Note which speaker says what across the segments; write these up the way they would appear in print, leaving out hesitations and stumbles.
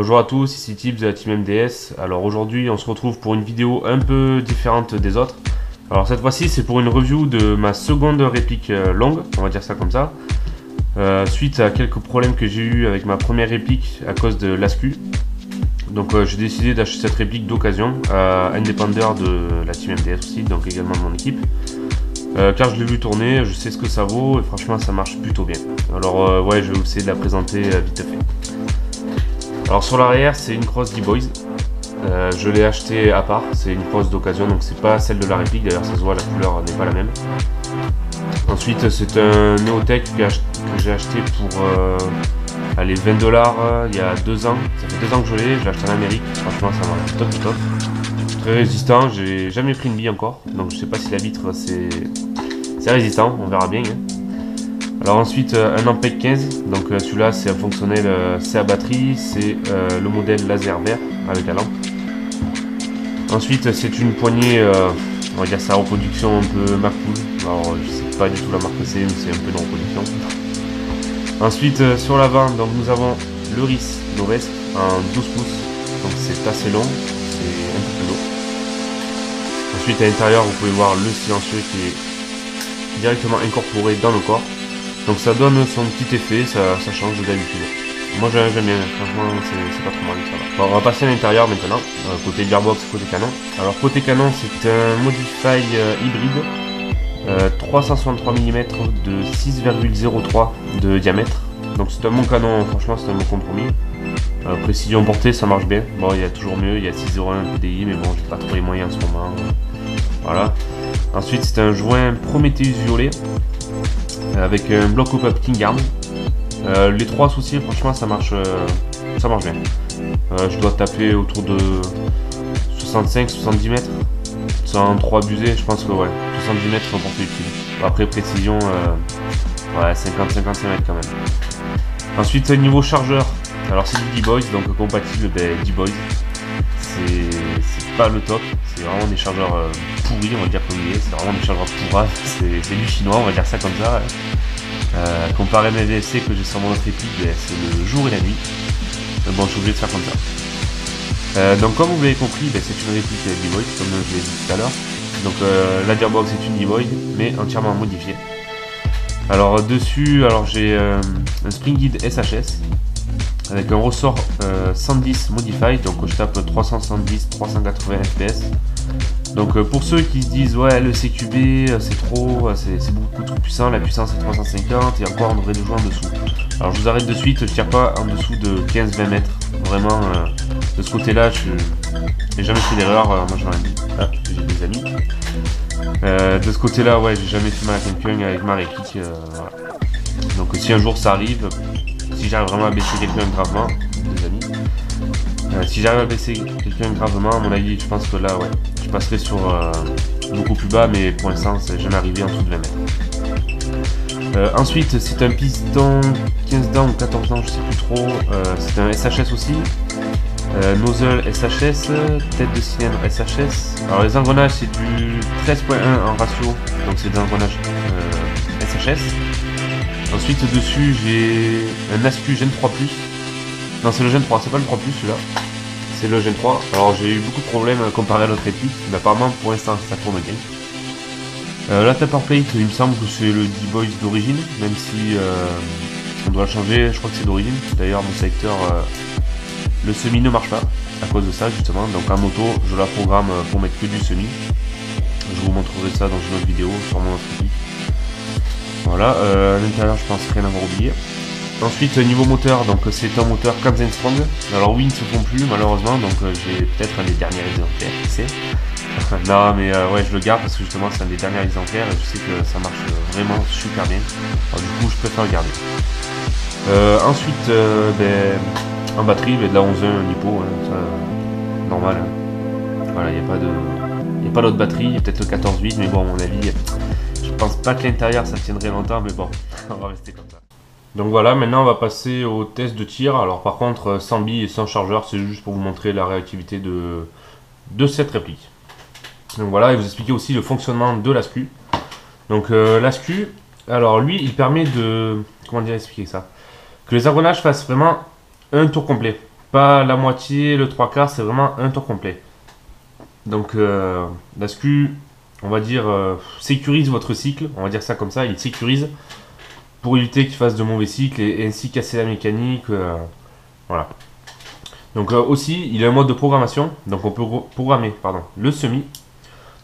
Speaker 1: Bonjour à tous, ici Tips de la team MDS. Alors aujourd'hui on se retrouve pour une vidéo un peu différente des autres. Alors cette fois-ci c'est pour une review de ma seconde réplique longue, on va dire ça comme ça. Suite à quelques problèmes que j'ai eu avec ma première réplique à cause de l'ASCU. Donc j'ai décidé d'acheter cette réplique d'occasion, indépendant de la team MDS aussi, donc également de mon équipe. Car je l'ai vu tourner, je sais ce que ça vaut et franchement ça marche plutôt bien. Alors ouais, je vais essayer de la présenter vite fait. Alors sur l'arrière c'est une crosse D-Boys, je l'ai acheté à part, c'est une crosse d'occasion donc c'est pas celle de la réplique, d'ailleurs ça se voit la couleur n'est pas la même. Ensuite c'est un Neotech que j'ai acheté pour allez, 20 $, il y a 2 ans, ça fait 2 ans que je l'ai acheté en Amérique, franchement ça marche top du top. Très résistant, j'ai jamais pris une bille encore, donc je sais pas si la vitre c'est résistant, on verra bien. Hein. Alors ensuite un Ampeg 15, donc celui-là c'est un fonctionnel, c'est à batterie, c'est le modèle laser vert avec la lampe. Ensuite c'est une poignée, on va dire ça, reproduction un peu McCool, alors je sais pas du tout la marque que c'est, mais c'est un peu de reproduction. Ensuite sur l'avant donc nous avons le RIS Novesque en 12 pouces, donc c'est assez long, c'est un peu plus lourd. Ensuite à l'intérieur vous pouvez voir le silencieux qui est directement incorporé dans le corps. Donc ça donne son petit effet, ça change d'habitude. Moi j'aime bien, franchement c'est pas trop mal, ça va. Bon, on va passer à l'intérieur maintenant, côté gearbox, côté canon. Alors côté canon c'est un Modify hybride, 363 mm de 6,03 de diamètre. Donc c'est un bon canon, franchement c'est un bon compromis. Précision portée ça marche bien, bon il y a toujours mieux, il y a 601 PDI mais bon j'ai pas trop les moyens en ce moment. Voilà. Ensuite c'est un joint Prometheus violet. Avec un bloc hop-up King Arm. Les trois soucis, franchement, ça marche bien. Je dois taper autour de 65-70 mètres. Sans trop abuser, je pense que ouais, 70 mètres sont portée utile. Après, précision, ouais, 50-55 mètres quand même. Ensuite, niveau chargeur, alors c'est du D-Boys, donc compatible D-Boys. C'est pas le top, c'est vraiment des chargeurs pourris, on va dire comme il est, c'est vraiment des chargeurs pourraves, c'est du chinois, on va dire ça comme ça. Comparé à mes VSC que j'ai sur mon autre réplique, c'est le jour et la nuit. Bon, je suis obligé de faire comme ça. Donc comme vous l'avez compris, c'est une réplique D-Boys, comme je l'ai dit tout à l'heure. Donc la gearbox est une D-Boy, mais entièrement modifiée. Alors dessus, j'ai un Spring Guide SHS. Avec un ressort 110 Modified, donc je tape 370, 380 fps. Donc pour ceux qui se disent ouais le CQB c'est trop, c'est beaucoup trop puissant, la puissance est 350 et encore on aurait des jouer en dessous. Alors je vous arrête de suite, je tire pas en dessous de 15-20 mètres. Vraiment de ce côté là je n'ai jamais fait d'erreur, moi j'en ai dit, j'ai des amis. De ce côté là ouais j'ai jamais fait mal à quelqu'un avec ma réplique, voilà. Donc si un jour ça arrive, si j'arrive vraiment à baisser quelqu'un gravement, les amis, si j'arrive à baisser quelqu'un gravement, à mon avis, je pense que là, ouais, je passerai sur beaucoup plus bas, mais pour l'instant, c'est jamais arrivé en dessous de 20 mètres. Ensuite, c'est un piston 15 dents ou 14 dents, je sais plus trop, c'est un SHS aussi, nozzle SHS, tête de cylindre SHS. Alors les engrenages, c'est du 13.1 en ratio, donc c'est des engrenages SHS. Ensuite dessus j'ai un ASCU Gen 3+. Non c'est le Gen 3, c'est pas le 3+, celui-là. C'est le Gen 3. Alors j'ai eu beaucoup de problèmes comparé à l'autre réplique, mais apparemment pour l'instant ça tourne bien. La taper plate, il me semble que c'est le D-Boys d'origine, même si on doit le changer, je crois que c'est d'origine. D'ailleurs mon sélecteur, le semi ne marche pas à cause de ça justement. Donc en moto je la programme pour mettre que du semi. Je vous montrerai ça dans une autre vidéo sur mon autre réplique. Voilà, à l'intérieur je pense rien avoir oublié. Ensuite niveau moteur, donc c'est un moteur Camps & Strong. Alors oui, ils ne se font plus malheureusement, donc j'ai peut-être un des derniers exemplaires, qui sait. Non mais ouais, je le garde parce que justement c'est un des derniers exemplaires et je sais que ça marche vraiment super bien. Alors du coup je préfère le garder. Ensuite en batterie, de la 11.1 Nippo, ça, normal. Hein. Voilà, il n'y a pas d'autre batterie, il y a peut-être le 14.8, mais bon à mon avis. Je pense pas que l'intérieur ça tiendrait longtemps, mais bon, on va rester comme ça. Donc voilà, maintenant on va passer au test de tir. Alors par contre, sans bille et sans chargeur, c'est juste pour vous montrer la réactivité de cette réplique. Donc voilà, et vous expliquer aussi le fonctionnement de l'ASCU. Donc l'ASCU, alors lui, il permet de, comment dire, expliquer ça, que les engrenages fassent vraiment un tour complet. pas la moitié, le trois quarts, c'est vraiment un tour complet. Donc la SKU, on va dire, sécurise votre cycle, on va dire ça comme ça, il sécurise pour éviter qu'il fasse de mauvais cycles et ainsi casser la mécanique. Voilà. Donc aussi, il y a un mode de programmation, donc on peut programmer le semi.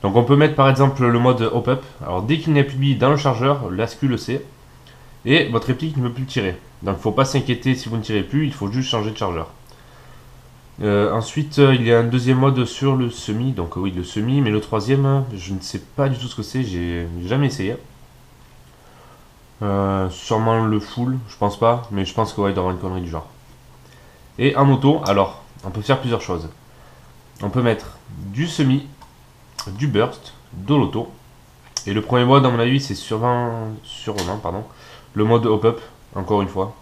Speaker 1: Donc on peut mettre par exemple le mode hop-up. Alors dès qu'il n'est plus mis dans le chargeur, la SKU le sait. Et votre réplique ne peut plus le tirer. Donc il ne faut pas s'inquiéter si vous ne tirez plus, il faut juste changer de chargeur. Ensuite, il y a un deuxième mode sur le semi. Donc oui, le semi, mais le troisième, je ne sais pas du tout ce que c'est, j'ai jamais essayé. Sûrement le full, je pense pas, mais je pense qu'il doit y avoir une connerie du genre. Et en auto, alors, on peut faire plusieurs choses. On peut mettre du semi, du burst, de l'auto. Et le premier mode, à mon avis, c'est sûrement, le mode hop-up, encore une fois.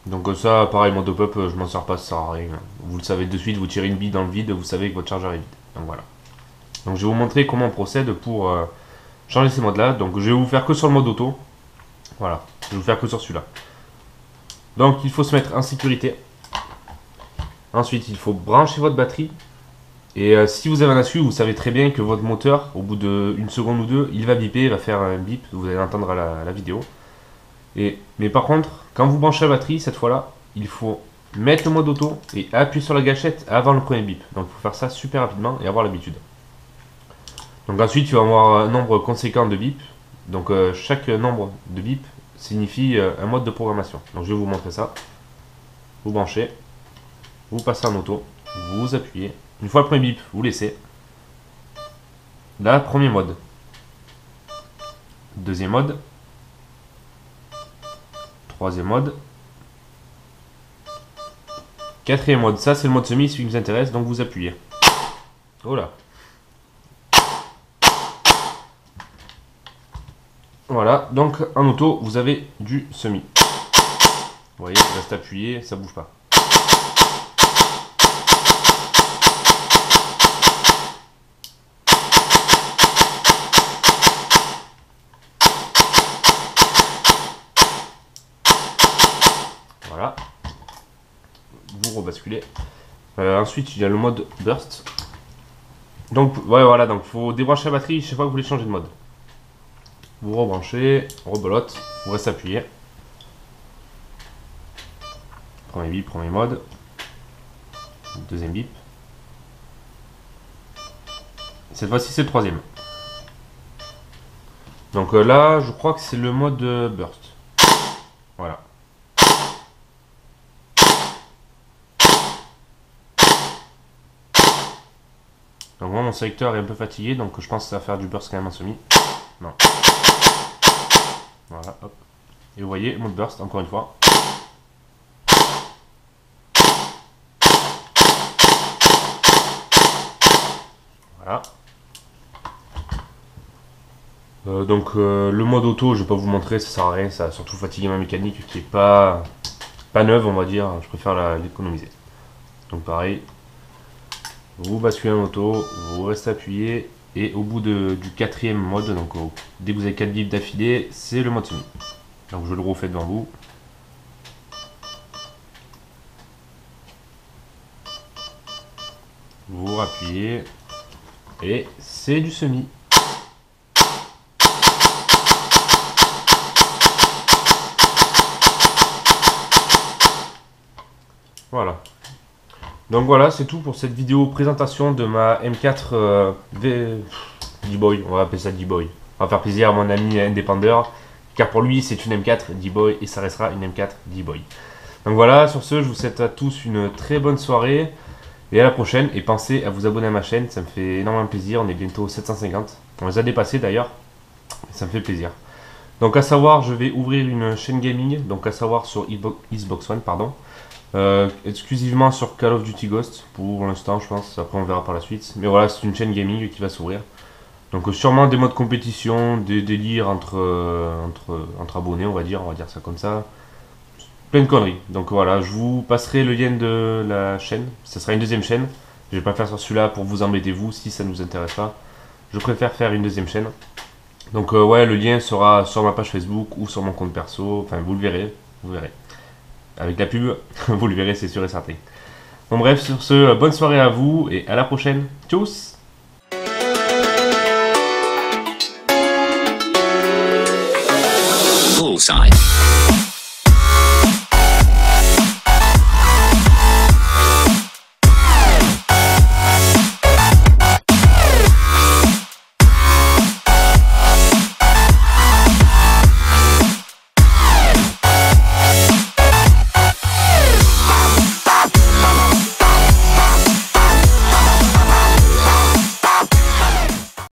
Speaker 1: Donc ça, pareil, mode hop-up, je m'en sers pas, ça sert à rien. Vous le savez de suite, vous tirez une bille dans le vide, vous savez que votre chargeur est vide. Donc voilà. Donc je vais vous montrer comment on procède pour changer ces modes-là. Donc je vais vous faire que sur le mode auto. Voilà, je vais vous faire que sur celui-là. Donc il faut se mettre en sécurité. Ensuite, il faut brancher votre batterie. Et si vous avez un ASU, vous savez très bien que votre moteur, au bout d'une seconde ou deux, il va biper, il va faire un bip, vous allez l'entendre à la vidéo. Mais par contre, quand vous branchez la batterie, cette fois-là, il faut mettre le mode auto et appuyer sur la gâchette avant le premier bip. Donc il faut faire ça super rapidement et avoir l'habitude. Donc ensuite, tu vas avoir un nombre conséquent de bip. Donc chaque nombre de bip signifie un mode de programmation. Donc je vais vous montrer ça. Vous branchez, vous passez en auto, vous appuyez. Une fois le premier bip, vous laissez. Là, premier mode. Deuxième mode. Troisième mode. Quatrième mode. Ça, c'est le mode semi, celui qui nous intéresse. Donc, vous appuyez. Oh là. Voilà. Donc, en auto, vous avez du semi. Vous voyez, je reste appuyé, ça bouge pas. Voilà. Vous rebasculez. Ensuite, il y a le mode burst. Donc, ouais, voilà. Donc, il faut débrancher la batterie chaque fois que vous voulez changer de mode. Vous rebranchez, rebelote, vous restez appuyé. Premier bip, premier mode. Deuxième bip. Cette fois-ci, c'est le troisième. Donc là, je crois que c'est le mode burst. Voilà. Donc moi, mon sélecteur est un peu fatigué, donc je pense que ça va faire du burst quand même en semi. Non. Voilà, hop. Et vous voyez, mode burst, encore une fois. Voilà. Donc le mode auto, je vais pas vous montrer, ça sert à rien, ça a surtout fatigué ma mécanique qui est pas neuve, on va dire, je préfère l'économiser. Donc pareil, vous basculez en auto, vous restez appuyé, et au bout du quatrième mode, donc dès que vous avez 4 bips d'affilée, c'est le mode semi. Donc je le refais devant vous. Vous rappuyez, et c'est du semi. Voilà. Donc voilà, c'est tout pour cette vidéo présentation de ma M4 D-Boy. On va appeler ça D-Boy. On va faire plaisir à mon ami indépendeur, car pour lui c'est une M4 D-Boy et ça restera une M4 D-Boy. Donc voilà, sur ce, je vous souhaite à tous une très bonne soirée et à la prochaine. Et pensez à vous abonner à ma chaîne, ça me fait énormément plaisir. On est bientôt 750. On les a dépassés d'ailleurs, ça me fait plaisir. Donc à savoir, je vais ouvrir une chaîne gaming, donc à savoir sur Xbox One, pardon. Exclusivement sur Call of Duty Ghost pour l'instant, je pense. Après on verra par la suite, mais voilà, c'est une chaîne gaming qui va s'ouvrir. Donc sûrement des modes compétition, des délires entre abonnés, on va dire ça comme ça, plein de conneries. Donc voilà, je vous passerai le lien de la chaîne, ce sera une deuxième chaîne. Je vais pas faire sur celui-là pour vous embêter vous, si ça ne vous intéresse pas. Je préfère faire une deuxième chaîne. Donc ouais, le lien sera sur ma page Facebook ou sur mon compte perso, enfin vous le verrez, vous verrez. Avec la pub, vous le verrez, c'est sûr et certain. Bon bref, sur ce, bonne soirée à vous et à la prochaine. Tchuss.
Speaker 2: Bullseye.